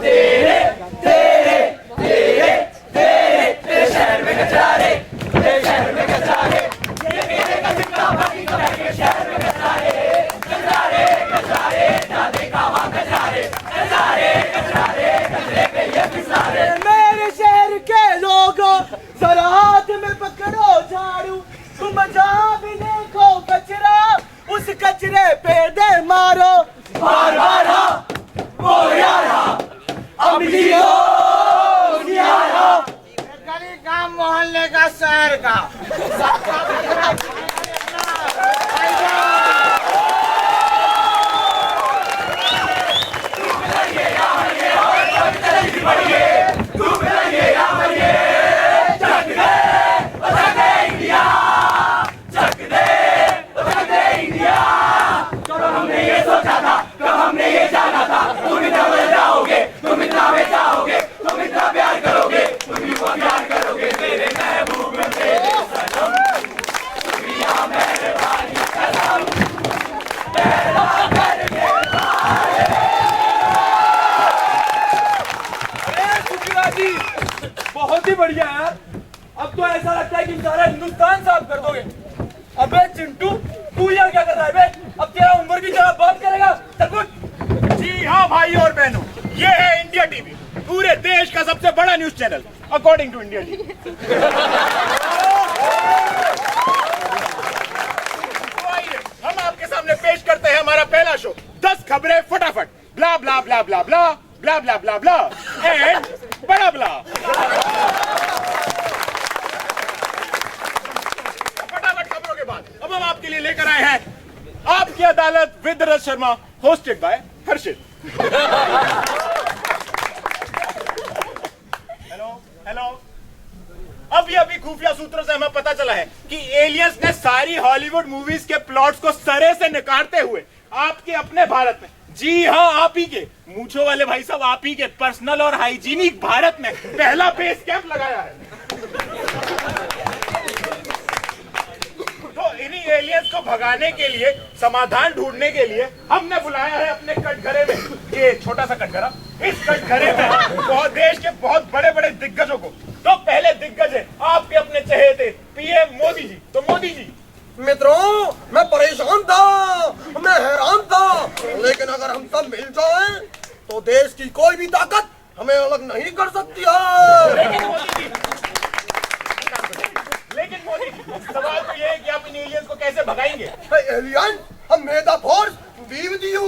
तेरे तेरे तेरे तेरे तेरे शहर में कचरा रे, तेरे शहर में कचरा रे, ये मेरे का सिक्का बाकी का बैठे शहर में कचरा रे, कचरा रे ना देखा वहाँ कचरा रे, कचरे पे ये फिसला रे। मेरे शहर के लोगों जरा हाथ में पकड़ो झाड़ू, तुम जहाँ भी देखो कचरा उस कचरे पे दे मारो। बार बार हाँ वो यार हाँ अमली हो यार हाँ। गली का मोहल्ले का शहर का बहुत ही बढ़िया यार। अब तो ऐसा लगता है कि सारा हिंदुस्तान साफ कर दोगे। अबे चिंटू तू यहाँ क्या कर रहा है बे? अब तेरा उम्र की जगह बात करेगा चल कुछ। जी हाँ भाई और बहनों, ये है इंडिया टीवी, पूरे देश का सबसे बड़ा news channel according to India TV. हम आपके सामने पेश करते हैं हमारा पहला शो 10 खबरें फटाफट, ब्ला ब्ला ब्ला ब्ला ब्ला ब्ला ब्ला ब्ला ब्ला एंड बड़ा ब्ला। फटाफट खबरों के बाद अब हम आपके लिए लेकर आए हैं आपकी अदालत विद रज Sharma, hosted by Harshit. Hello hello. अभी खुफिया सूत्रों से हमें पता चला है कि एलियंस ने सारी हॉलीवुड मूवीज के प्लॉट्स को सरे से निकालते हुए आपके अपने भारत में, जी हाँ आप ही के मूंछों वाले भाई साहब, आप ही के पर्सनल और हाइजीनिक भारत में पहला बेस कैंप लगाया है। तो इन्हीं एलियंस को भगाने के लिए, समाधान ढूंढने के लिए हमने बुलाया है अपने कटघरे में, ये छोटा सा कटघरा, इस कटघरे में बहुत देश के बहुत बड़े बड़े दिग्गजों को। तो पहले दिग्गज है आपके अपने चहेते पीएम मोदी जी। तो मोदी जी मित्रों, मैं परेशान था, मैं हैरान था, लेकिन अगर हम सब मिल जाएं तो देश की कोई भी ताकत हमें अलग नहीं कर सकती है। लेकिन मोदी जी सवाल तो ये है कि आप इन एलियंस को कैसे भगाएंगे? एलियन, हम mega force we with you.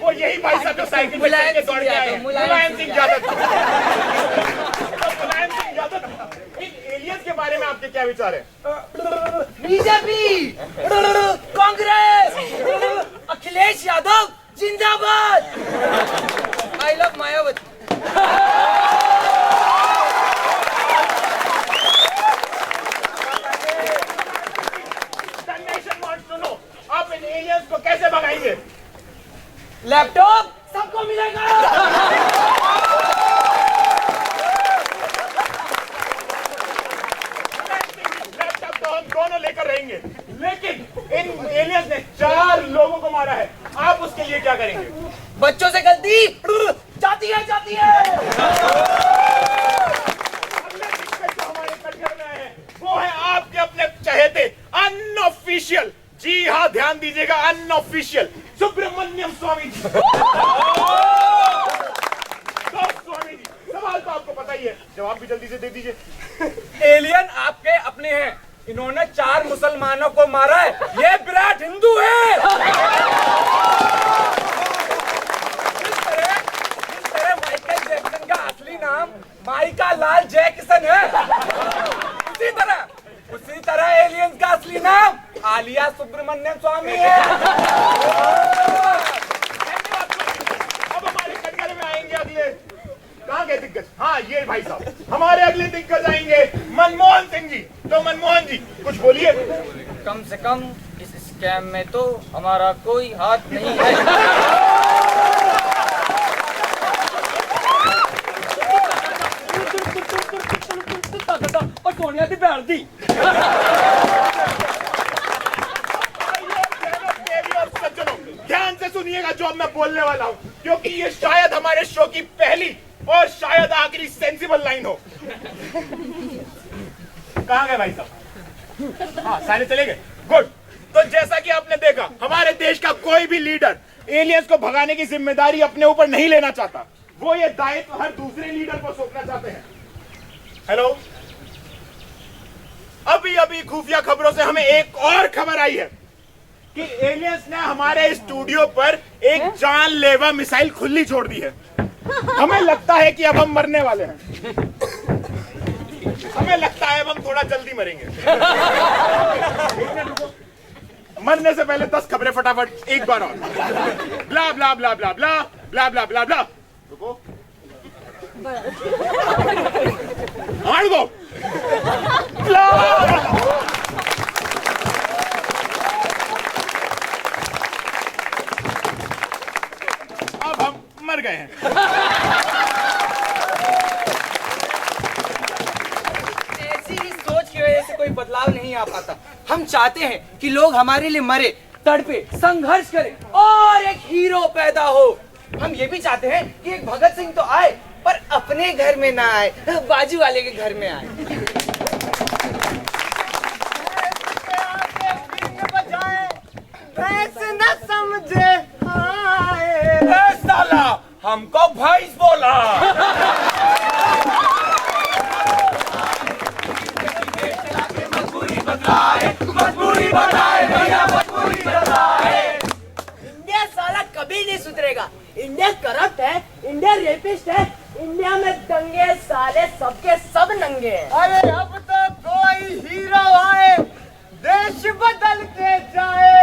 वो यही भाई साहब जो साइकिल पे चल के दौड़ के आए हैं, मुलायम सिंह यादव। मुलायम सिंह यादव, इन एलियंस के बारे में आपके क्या विचार है? बीजेपी, कांग्रेस, अखिलेश यादव जिंदाबाद। I love Mayawati. आप इन एलियंस को कैसे भगाएंगे? लैपटॉप सबको मिलेगा। लैपटॉप तो हम दोनों लेकर रहेंगे, लेकिन इन एलियंस ने 4 लोगों को मारा है, आप उसके लिए क्या करेंगे? बच्चों से गलती जाती है जाती है। जो हमारे कटघर में आए हैं वो है आपके अपने चहेते अनऑफिशियल, जी हाँ ध्यान दीजिएगा, अनऑफिशियल सुब्रमण्यम स्वामी जी। तो स्वामी जी, सवाल तो आपको पता ही है, जवाब भी जल्दी से दे दीजिए। एलियन आपके अपने हैं, इन्होंने 4 मुसलमानों को मारा है, ये विराट हिंदू है। जिस तरह माइकल जैक्सन का असली नाम माइका लाल जैक्सन है, उसी तरह एलियंस का असली नाम आलिया सुब्रमण्यम स्वामी है। अब हमारे कटघरे में आएंगे अगले, कहाँ गए दिग्गज? हाँ ये भाई साहब, हमारे अगले दिग्गज आएंगे मनमोहन सिंह जी। तो मनमोहन जी कुछ बोलिए। कम से कम इस स्कैम में तो हमारा कोई हाथ नहीं है। और सोनिया दी भैन दी। सुनिएगा जो अब मैं बोलने वाला हूँ, क्योंकि ये शायद हमारे शो की पहली और शायद आखिरी सेंसिबल लाइन हो। कहाँ गए भाई साहब? हाँ, सारे चले गए। गुड। तो जैसा कि आपने देखा, हमारे देश का कोई भी लीडर एलियंस को भगाने की जिम्मेदारी अपने ऊपर नहीं लेना चाहता। वो ये दायित्व हर दूसरे लीडर को सौंपना चाहते हैं। हेलो, अभी अभी खुफिया खबरों से हमें एक और खबर आई है कि एलियंस ने हमारे स्टूडियो पर एक जानलेवा मिसाइल खुली छोड़ दी है। हमें लगता है कि अब हम मरने वाले हैं। हमें लगता है अब हम थोड़ा जल्दी मरेंगे। मरने से पहले 10 खबरें फटाफट एक बार और। ब्ला ब्ला ब्ला ब्ला ब्ला ब्ला ब्ला ब्ला ब्ला। रुको, रुको। ब्ला। अब हम मर गए हैं। ऐसी ही सोच की वजह से कोई बदलाव नहीं आ पाता। हम चाहते हैं कि लोग हमारे लिए मरे, तड़पे, संघर्ष करें और एक हीरो पैदा हो। हम ये भी चाहते हैं कि एक भगत सिंह तो आए, पर अपने घर में ना आए, बाजू वाले के घर में आए। न समझे साला हमको भैंस बोला। मजबूरी बताए भैया, मजबूरी बताए। इंडिया साला कभी नहीं सुधरेगा। इंडिया करप्ट है, इंडिया रेपिस्ट है, इंडिया में दंगे साले सबके सब नंगे हैं। अरे अब तो कोई हीरो आए, देश बदल के जाए।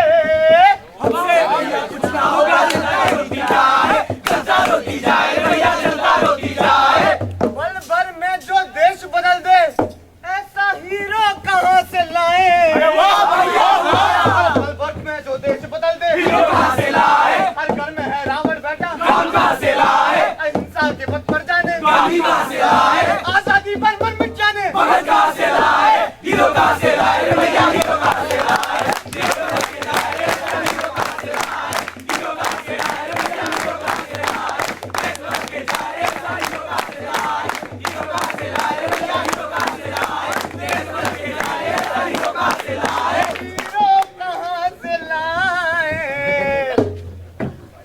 हमसे भैया कुछ ना होगा, जनता रोती जाए, जनता रोती जाए भैया, जनता रोती जाए। पल भर में जो देश बदल दे, ऐसा हीरो कहाँ से लाए? अरे वाह भैया वाह। पल भर में जो देश बदल दे, हीरो कहाँ से लाए? हर घर में है रावण बैठा, राम कहाँ से लाए? अहिंसा के पथ पर जाने, गांधी कहाँ से लाए? आजादी पर मन मिट जाने, भगत कहाँ से लाए? हीरो कहाँ से लाए भैया, हीरो कहाँ से लाए?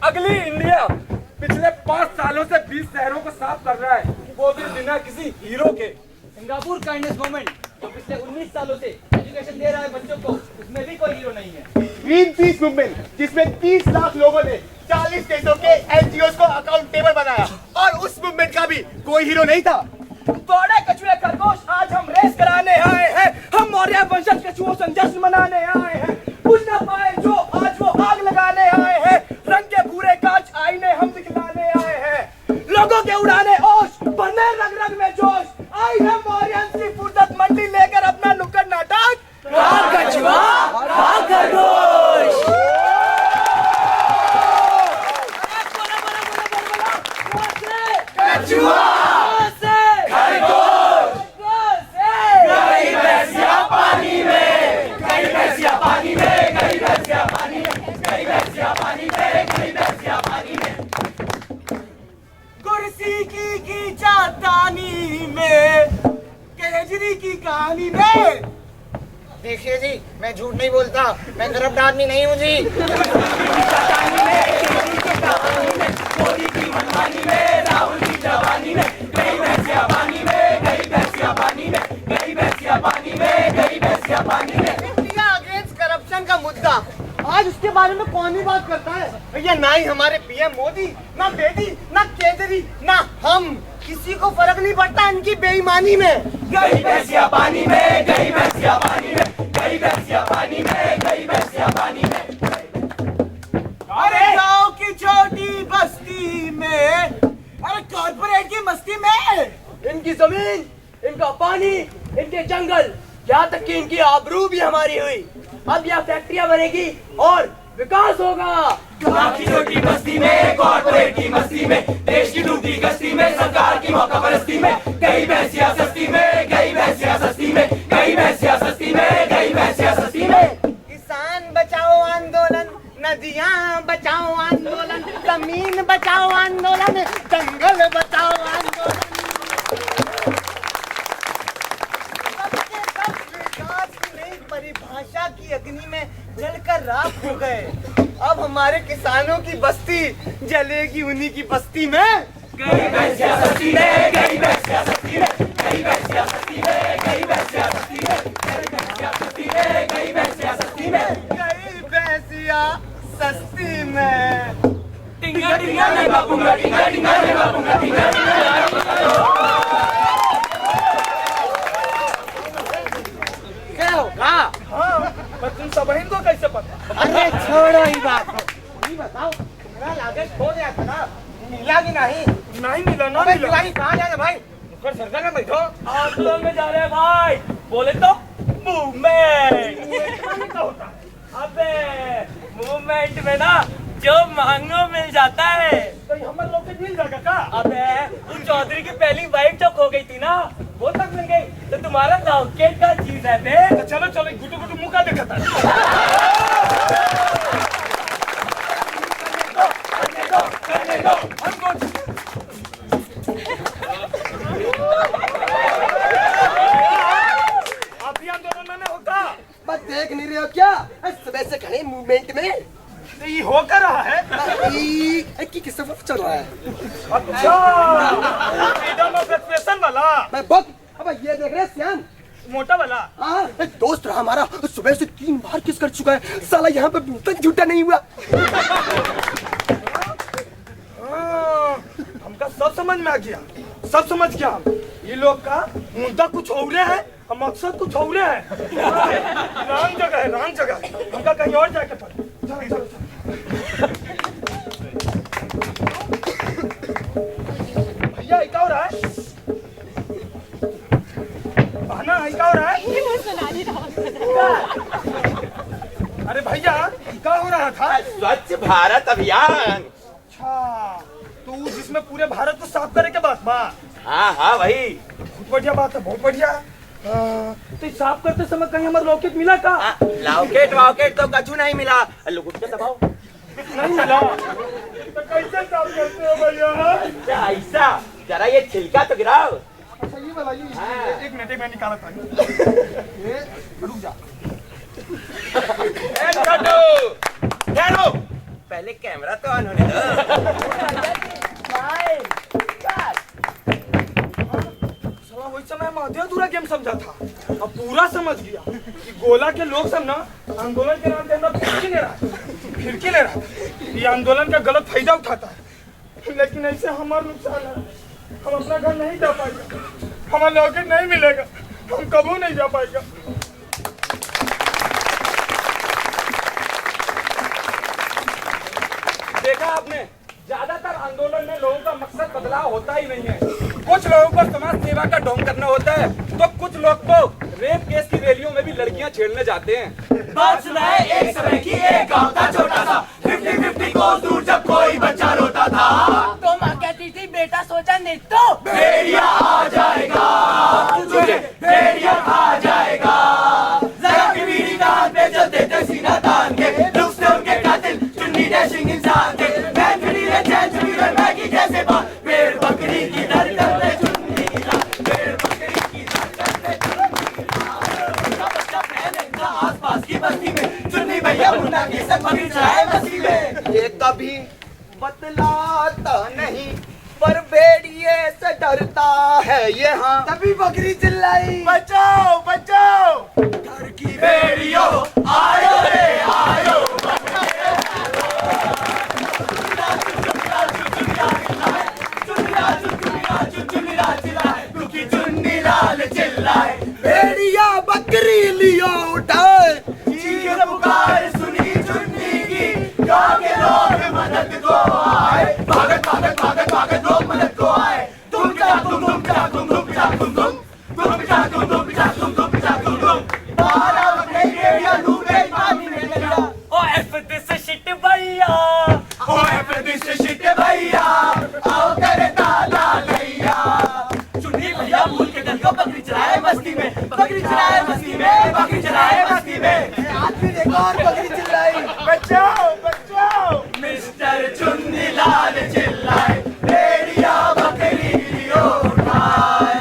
अगली इंडिया पिछले 5 सालों से 20 शहरों को साफ कर रहा है, वो भी बिना किसी हीरो के। सिंगापुर काइंडनेस मूवमेंट जो पिछले 19 सालों से एजुकेशन दे रहा है बच्चों को, उसमें भी कोई हीरो नहीं है। ग्रीन पीस मूवमेंट, जिसमें 30 लाख लोगों ने 40 देशों के एनजीओ को अकाउंटेबल बनाया, और उस मूवमेंट का भी कोई हीरो नहीं था। बड़े कछुए खरगोश, आज हम रेस कराने आए हैं। हम मौर्य वंशज कछुओं से जश्न मनाने आए हैं। कुछ न पाए जो आज वो आग लगाने आए हैं। रंग के भूरे कांच आईने हम दिखलाने आए हैं। लोगों के उड़ाने ओश, भरने रग रग में जोश। आई है मौर्यन की फुर्सत मंडी लेकर अपना नुक्कड़ नाटक। कछुआ, खरगोश। कछुआ, कुर्सी की चातानी में, केजरी की कहानी में। देखिए जी, मैं झूठ नहीं बोलता, मैं करप्ट आदमी नहीं हूँ जी। मोदी की मनमानी में, राहुल की जवानी में, गई भैंसिया पानी में, गई भैंसिया पानी में, गई भैंसिया पानी में, गई भैंसिया पानी में। इंडिया अगेंस्ट करप्शन का मुद्दा, आज उसके बारे में कौन ही बात करता है? भैया, ना ही हमारे पीएम मोदी, ना बेटी, ना केजरी, ना हम, किसी को फर्क नहीं पड़ता इनकी बेईमानी में। गई भैंसिया पानी में, गई भैंसिया पानी में, गई भैंसिया पानी में, गई भैंसिया पानी में। अरे गाँव की छोटी बस्ती में, अरे कॉर्पोरेट की मस्ती में, इनकी जमीन, इनका पानी, इनके जंगल, यहाँ तक कि इनकी आबरू भी हमारी हुई। अब यहाँ फैक्ट्रियाँ बनेगी और विकास होगा। गाँव की छोटी बस्ती में, कॉर्पोरेट की मस्ती में, देश की डूबती कश्ती में, सरकार की मौका परस्ती में, गई भैंसिया सस्ती में, गई भैंसिया सस्ती में, गई भैंसिया सस्ती में, गई भैंसिया सस्ती में। किसान बचाओ आंदोलन, नदियाँ बचाओ आंदोलन, बचाओ आंदोलन, जंगल बचाओ आंदोलन। सबके सब विकास की नई परिभाषा की अग्नि में जलकर राख हो गए। अब हमारे किसानों की बस्ती जलेगी उन्हीं की बस्ती में। गई भैंसिया सस्ती में, गई भैंसिया सस्ती में, गई भैंसिया सस्ती में, गई भैंसिया सस्ती में, गई भैंसिया सस्ती में, गई भैंसिया सस्ती में, गई भैंसिया सस्ती में। टिंगा टिंगा मैं बापूंगा, टिंगा टिंगा मैं बापूंगा, टिंगा टिंगा। क्या होगा? हाँ, पर तुम सब को कैसे पता? अरे छोड़ो ही बात को। ये बताओ, मेरा लागत खो गया था ना, मिला कि नहीं? नहीं मिला ना अबे मिला। दिवाली कहाँ जा रहे भाई? ऊपर सरकार में बैठो। आंदोलन में जा रहे हैं भाई, बोले तो मूवमेंट। क्या होता? अबे मूवमेंट में ना जो मांगो मिल जाता है। तो हमारे लोग मिल जाएगा का? अबे उस चौधरी की पहली वाइफ जो खो गई थी ना, वो तक मिल गई। तो तुम्हारा लॉकेट का चीज है बे। तो चलो चलो गुटू गुटू मुँह का देखा था। अभी आंदोलन में होता। बस देख नहीं रहे हो क्या? सुबह से खड़े मूवमेंट में। तो ये हो कर रहा है। की किस तरफ चल रहा है? अच्छा, फ्रीडम ऑफ एक्सप्रेशन वाला, मैं बहुत अब ये देख रहे हैं श्याम, मोटा वाला। हाँ, एक दोस्त रहा हमारा, सुबह से 3 बार किस कर चुका है। साला यहाँ पे तक झूठा नहीं हुआ। हाँ, हमका सब समझ में आ गया, सब समझ गया हम। ये लोग का मुद्दा कुछ और है, हम मकसद कुछ और है। रॉन्ग जगह है, रॉन्ग जगह है। हमका कहीं और जाके पड़े। चलो चलो चलो। भैया क्या हो रहा है? बहना क्या हो रहा है? अरे भैया क्या हो रहा था? स्वच्छ भारत अभियान। अच्छा, तो जिसमें पूरे भारत को साफ करे के बात बा। हाँ हाँ वही। बहुत बढ़िया बात है, बहुत बढ़िया। तो साफ करते समय कहीं हमारा लॉकेट मिला का? लॉकेट वॉकेट तो कछु नहीं मिला। लुकुट के दबाओ। नहीं मिला। तो कैसे साफ करते हो भैया? ऐसा जरा ये छिलका तो गिराओ। अच्छा ये बताइए, एक मिनट में निकाला था। ये रुक जा। ठहरो, पहले कैमरा तो ऑन होने दो। वही समय मैं आधे अधूरा गेम समझा था, अब पूरा समझ गया कि गोला के लोग सब ना आंदोलन के नाम पे अपना फिरकी ले रहा है। ये आंदोलन का गलत फायदा उठाता है, लेकिन ऐसे हमारा नुकसान है। हम अपना घर नहीं जा पाएंगे, हमारा लॉकेट नहीं मिलेगा, हम कभी नहीं जा पाएगा। देखा आपने, ज्यादातर आंदोलन में लोगों का मकसद बदलाव होता ही नहीं है। कुछ लोगों को समाज सेवा का ढोंग करना होता है, तो कुछ लोग को रेप केस की रैलियों में भी लड़कियां छेड़ने जाते हैं। बात सुनाए एक समय की, एक गांव था छोटा सा, 50-50 को दूर जब कोई बच्चा रोता था, तो माँ कहती थी बेटा सोचा नहीं तो भेड़िया आ जाएगा, तुझे भेड़िया खा जाएगा। जरा की बीड़ी का हाथ पे चलते थे सीना तान के, रुख से उनके कातिल चुन्नी डैशिंग इंसान के। मैं खड़ी रहे चैन चुनी रहे मैगी जैसे बात, पेड़ बकरी की धड़कन पे चुन्नी ला, पेड़ बकरी की धड़कन पे चुन्नी ला। बच्चा पहले था आसपास की बस्ती में, चुन्नी भैया मुन्ना के संग बकरी चलाए बस्ती में। ये कभी बतलाता नहीं, पर भेड़िए से डरता है ये। हाँ, तभी बकरी चिल्लाई, बचाओ बचाओ। घर की भेड़ियों आयो रे आयो, क्योंकि चुन्नी लाल चिल्लाए, भेड़िया बकरी लियो उठाए। चीख पुकार सुनी चुन्नी की, गाँव के लोग मदद को आए। भागत भागत भागत भागत लोग मदद को आए। तुम चा तुम चा तुम चा तुम चा तुम बारह बकरे भेड़िया डूबे पानी में गया। ओ एफ दिस शिट भैया, ओ दिस शिट भैया, आओ करे ताला लैया। चुन्नी भैया भूल के दल को बकरी चलाए मस्ती में, बकरी चलाए मस्ती में, बकरी चलाए मस्ती में। आज फिर एक और बकरी चिल्लाई, बचाओ बचाओ। मिस्टर चुन्नी लाल चिल्ला चिल्लाए, भेड़िया बकरी लियो उठाए।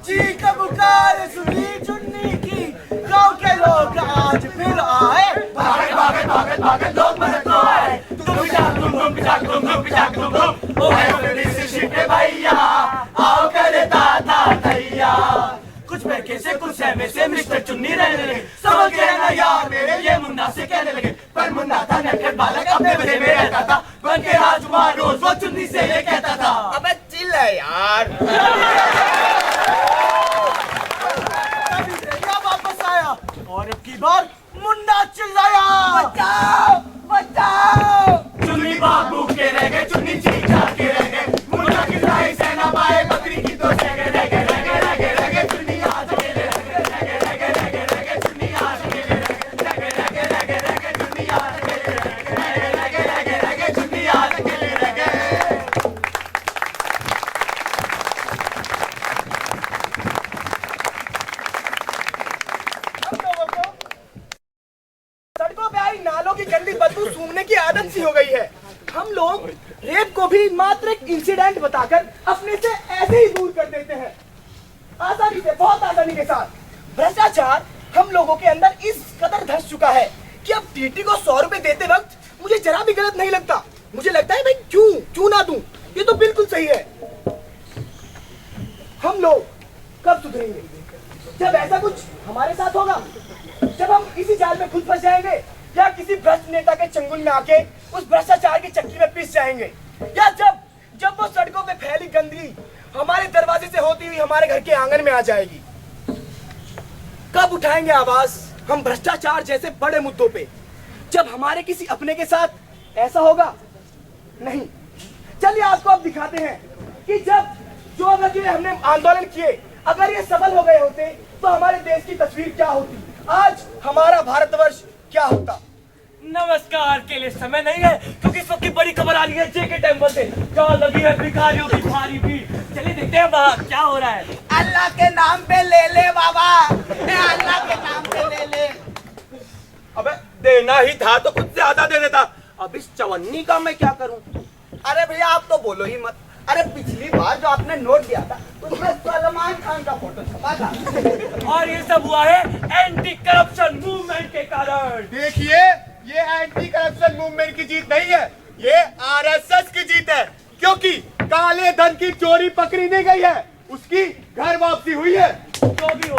चीख पुकार सुनी चुन्नी की, गांव के लोग आज फिर आए। भागे भागे भागे भागे लोग मदद को आए। तुम पिचाक तुम पिचाक तुम पिचाक तुम। ओ है बड़ी सी शिटे भैया, आओ करे दादा भैया। कुछ बहके से कुछ सहमे से मिस्टर चुन्नी रहने लगे। समझ गए ना यार मेरे, ये मुन्ना से कहने लगे। पर मुन्ना था नटखट बालक, अपने बदे में रहता था। बन के राजकुमार रोज वो चुन्नी से ये कहता था। अबे चिल है यार। अभी भेड़िया वापस आया और अब की बार मुन्ना चिल्लाया, बचाओ बचाओ। चुन्नी बाबू के रह गए, चुन्नी चीचा के रह गए। मुन्ना की लड़ाई सेना पाए, बकरी की तो रह गए रह गए रह गए रह गए रह गए। चुन्नी आज अकेले रह गए रह गए रह गए रह गए रह गए। चुन्नी आज अकेले रह गए रह गए रह गए रह गए। चुन्नी आज अकेले रह गए रह गए रह गए रह गए। चुन्नी आज अकेले रह गए। हम लोगों को सड़कों पे आई नालों की गंदी बदबू सूंघने की आदत सी हो गई है। हम लोग रेप को भी मात्र एक इंसिडेंट बताकर अपने से ऐसे ही दूर कर देते हैं, आसानी से, बहुत आसानी के साथ। भ्रष्टाचार हम लोगों के अंदर इस कदर धंस चुका है कि अब टीटी को 100 रुपए देते वक्त मुझे जरा भी गलत नहीं लगता। मुझे लगता है भाई क्यों ना दूं, ये तो बिल्कुल सही है। हम लोग कब सुधरेंगे? जब ऐसा कुछ हमारे साथ होगा, जब हम इसी जाल में खुद फंस जाएंगे, या किसी भ्रष्ट नेता के चंगुल में आके उस भ्रष्टाचार की चक्की में पिस जाएंगे, या जब वो सड़कों पे फैली गंदगी हमारे दरवाजे से होती हुई हमारे घर के आंगन में आ जाएगी। कब उठाएंगे आवाज हम भ्रष्टाचार जैसे बड़े मुद्दों पे, जब हमारे किसी अपने के साथ ऐसा होगा? नहीं। चलिए आपको अब दिखाते हैं कि जब जो अगर हमने आंदोलन किए, अगर ये सफल हो गए होते तो हमारे देश की तस्वीर क्या होती, आज हमारा भारतवर्ष क्या होता। नमस्कार के लिए समय नहीं है, क्योंकि इस वक्त की बड़ी खबर आ रही है जेके टेम्पल से, जहाँ लगी है भिखारियों की भारी भीड़। चलिए देखते हैं वहाँ क्या हो रहा है। अल्लाह के नाम पे ले ले बाबा, अल्लाह के नाम पे ले ले। अबे देना ही था तो कुछ ज्यादा दे देता। अब इस चवन्नी का मैं क्या करूं? अरे भैया आप तो बोलो ही मत। अरे पिछली बार जो आपने नोट दिया था उसमें सलमान खान का फोटो छपा था। और ये सब हुआ है एंटी करप्शन मूवमेंट के कारण। देखिए, ये एंटी करप्शन मूवमेंट की जीत नहीं है, ये आरएसएस की जीत है। क्योंकि काले धन की चोरी पकड़ी नहीं गई है, उसकी घर वापसी हुई है। जो भी हो,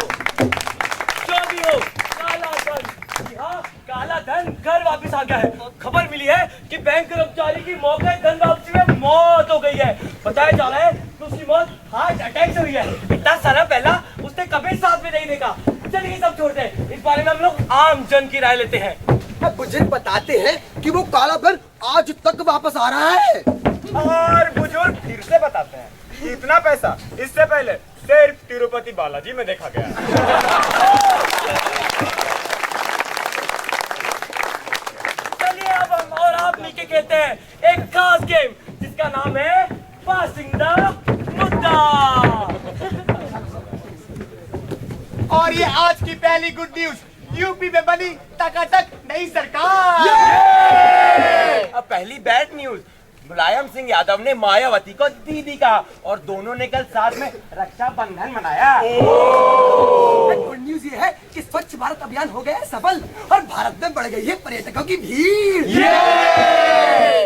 काला धन, जी हाँ, काला धन घर वापस आ गया है। खबर मिली है कि बैंक कर्मचारी की मौके धन वापसी में मौत हो गई है। बताया जा रहा है कि उसकी मौत हार्ट अटैक से हुई है। इतना सारा पहला उसने कभी साथ में नहीं देखा। चलिए सब छोड़ते हैं, इस बारे में हम लोग आम जन की राय लेते हैं। बुजुर्ग बताते हैं कि वो काला धन आज तक वापस आ रहा है। और बुजुर्ग फिर से बताते हैं कि इतना पैसा इससे पहले सिर्फ तिरुपति बालाजी में देखा गया है। चलिए अब हम और आप मिलके कहते हैं एक खास गेम जिसका नाम है पासिंग द मुद्दा। और ये आज की पहली गुड न्यूज, यूपी में बनी टकाटक नई सरकार। अब पहली बैड न्यूज, मुलायम सिंह यादव ने मायावती को दीदी कहा और दोनों ने कल साथ में रक्षाबंधन मनाया। गुड न्यूज ये है कि स्वच्छ भारत अभियान हो गया है सफल और भारत में बढ़ गई है पर्यटकों की भीड़।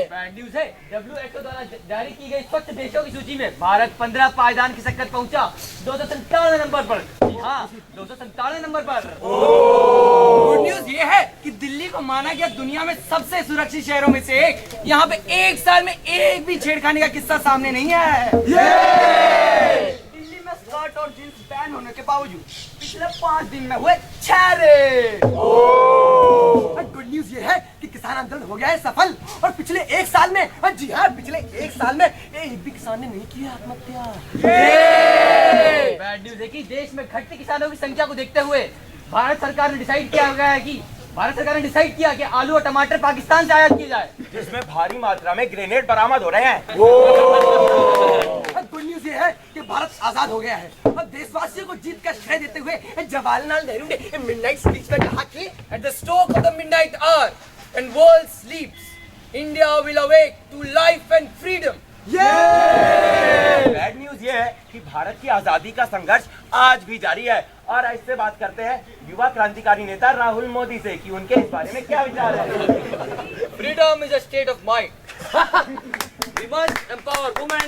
बैड न्यूज है, WHO द्वारा जारी की गई स्वच्छ देशों की सूची में भारत 15 पायदान की शक्कर पहुंचा 297 नंबर पर। हाँ, 297 नंबर पर। गुड न्यूज ये है कि दिल्ली को माना गया दुनिया में सबसे सुरक्षित शहरों में से एक। यहाँ पे एक साल में एक भी छेड़खानी का किस्सा सामने नहीं है। दिल्ली में स्कर्ट और जींस बैन होने के बावजूद पिछले 5 दिन में हुए 6 रेड। गुड न्यूज ये है कि किसान आंदोलन हो गया है सफल और पिछले 1 साल में, जी हाँ, पिछले 1 साल में एक भी किसान ने नहीं किया आत्महत्या। बैड न्यूज है कि देश में घटते किसानों की संख्या को देखते हुए भारत सरकार ने डिसाइड किया कि आलू और टमाटर पाकिस्तान से आयात किए जाए, जिसमें भारी मात्रा में ग्रेनेड बरामद हो रहे हैं। गुड न्यूज ये है कि भारत आजाद हो गया है और देशवासियों को जीत का श्रेय देते हुए जवाहरलाल नेहरू ने मिडनाइट स्पीच में कहा कि At the stroke of the midnight hour, when world sleeps, India will awake to life and freedom. Bad news ये है कि भारत की आजादी का संघर्ष आज भी जारी है। और इससे बात करते हैं युवा क्रांतिकारी नेता राहुल मोदी से कि उनके इस बारे में क्या विचार है। Freedom is a state of mind. We must empower women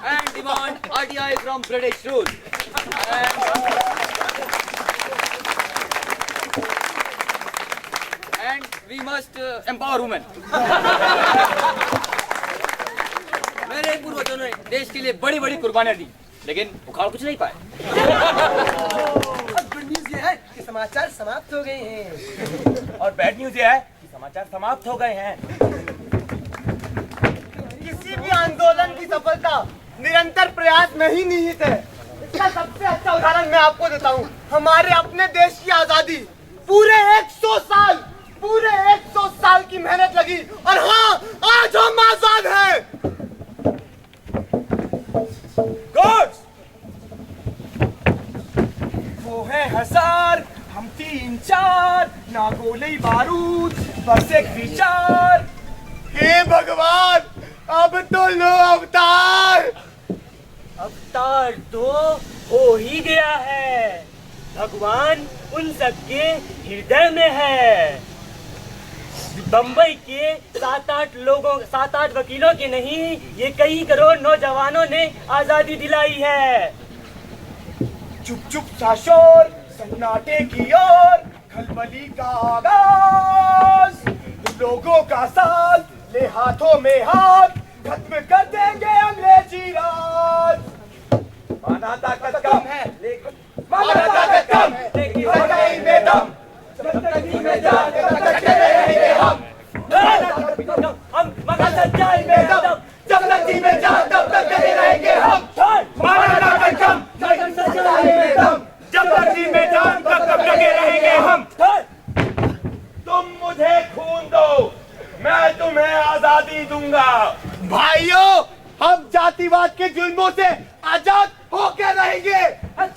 and demand RTI from British rule. And we must empower women. मेरे पूर्वजों ने देश के लिए बड़ी बड़ी कुर्बानियां दी, लेकिन उखाड़ कुछ नहीं पाए। गुड न्यूज ये है कि समाचार समाप्त हो गए हैं। और बैड न्यूज ये है कि समाचार समाप्त हो गए हैं। किसी भी आंदोलन की सफलता निरंतर प्रयास में ही निहित है। इसका सबसे अच्छा उदाहरण मैं आपको देता हूँ। हमारे अपने देश की आजादी पूरे 100 साल की मेहनत लगी और हाँ, आज हम आजाद हैं। Guards! वो है 1000, हम 3-4, ना गोली बारूद, बस एक विचार। हे भगवान, अब तो लो अवतार। अवतार तो हो ही गया है। भगवान उन सबके हृदय में है। बंबई के 7-8 वकीलों के नहीं, ये कई करोड़ नौजवानों ने आजादी दिलाई है। चुप चुप सा शोर, सन्नाटे की ओर, खलबली का आगाज। लोगों का साथ ले हाथों में हाथ, खत्म कर देंगे अंग्रेजी राज। माना ताकत कम है, लेकिन सच्चाई में दम। जब तक जी में जान, तब तक डटे रहेंगे हम। मगर सच्चाई में दम। जब तक जी में जान, तब तक डटे रहेंगे हम। माना ताकत कम, सच्चाई में दम। जब तक जी में जान, तब तक डटे रहेंगे हम। तुम मुझे खून दो, मैं तुम्हें आजादी दूंगा। भाइयों, हम जातिवाद के जुल्मों से आजाद होकर रहेंगे।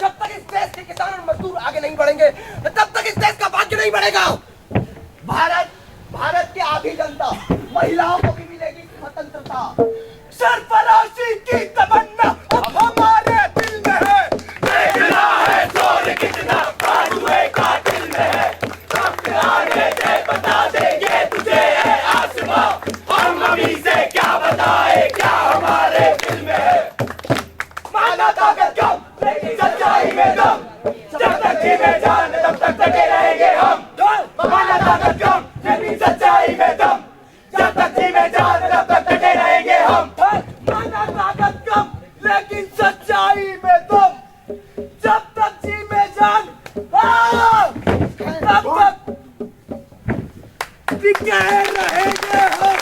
जब तक इस देश के किसान और मजदूर आगे नहीं बढ़ेंगे, तब तक इस देश का भाग्य नहीं बढ़ेगा। भारत की आधी जनता, महिलाओं को भी मिलेगी स्वतंत्रता। सरफराजी की तमन्ना अब हमारे दिल में है। देखना है जोर कितना बाजुए का दिल में है। हम आगे से बता देंगे तुझे है आसमां। हम अभी से क्या बताए क्या हमारे दिल में है। माना ताकत कम, लेकिन सच्चाई में दम। जब तक जी में जान, तब तक डटे रहेंगे हम। माना ताकत कम, लेकिन सच्चाई में दम। जब तक जी में जान, तब तक डटे रहेंगे हम। माना ताकत कम, लेकिन सच्चाई में दम। जब तक जी में जान, तब तक टिके रहेंगे हम।